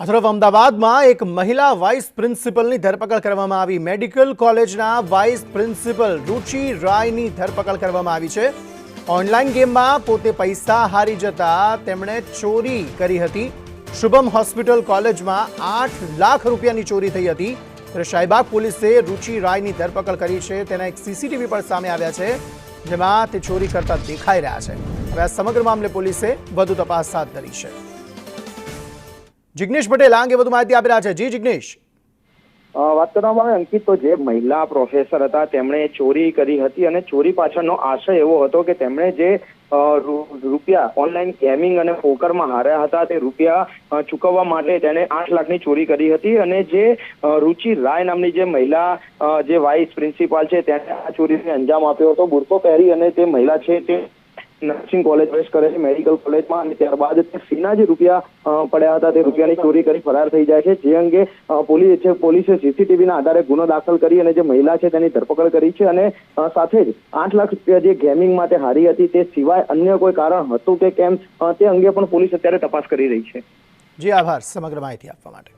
આ તરફ અમદાવાદમાં એક મહિલા વાઇસ પ્રિન્સિપલની ધરપકડ કરવામાં આવી। મેડિકલ કોલેજના વાઇસ પ્રિન્સિપલ રુચિ રાયની ધરપકડ કરવામાં આવી છે। ઓનલાઈન ગેમમાં પોતે પૈસા હારી જતા તેમણે ચોરી કરી હતી। શુભમ હોસ્પિટલ કોલેજમાં 8 લાખ રૂપિયાની ચોરી થઈ હતી। ત્યારે શાહીબાગ પોલીસે રુચિ રાયની ધરપકડ કરી છે। તેના એક સીસીટીવી પણ સામે આવ્યા છે, જેમાં તે ચોરી કરતા દેખાઈ રહ્યા છે। હવે આ સમગ્ર મામલે પોલીસે વધુ તપાસ હાથ ધરી છે। जिग्नेश पटेल आ अंगे વધુ માહિતી આપી રહ્યા છે। જી जिग्नेश, વાત કરવામાં આવે અંકિત, તો જે મહિલા પ્રોફેસર હતા તેમણે ચોરી કરી હતી અને ચોરી પાછળનો આશય એવો હતો કે તેમણે જે રૂપિયા ઓનલાઈન ગેમિંગ અને પોકરમાં હાર્યા હતા તે રૂપિયા ચૂકવવા માટે તેણે 8 લાખની ચોરી કરી હતી। અને જે રુચિ રાય નામની જે મહિલા જે વાઇસ પ્રિન્સિપાલ છે તેણે આ ચોરીને અંજામ આપ્યો હતો। બુરકો પહેરી અને તે મહિલા છે તે નર્સિંગ કોલેજ વેસ્ટ કરે છે, મેડિકલ કોલેજમાં, અને ત્યારબાદ ફીના જે રૂપિયા પડ્યા હતા તે રૂપિયાની ચોરી કરી ફરાર થઈ જાય છે। જે અંગે પોલીસે સીસીટીવીના આધારે ગુનો દાખલ કરી અને જે મહિલા છે તેની ધરપકડ કરી છે। અને સાથે જ 8 લાખ રૂપિયા જે ગેમિંગ માટે હારી હતી તે સિવાય અન્ય કોઈ કારણ હતું કે કેમ તે અંગે પણ પોલીસ અત્યારે તપાસ કરી રહી છે। જી આભાર સમગ્ર માહિતી આપવા માટે।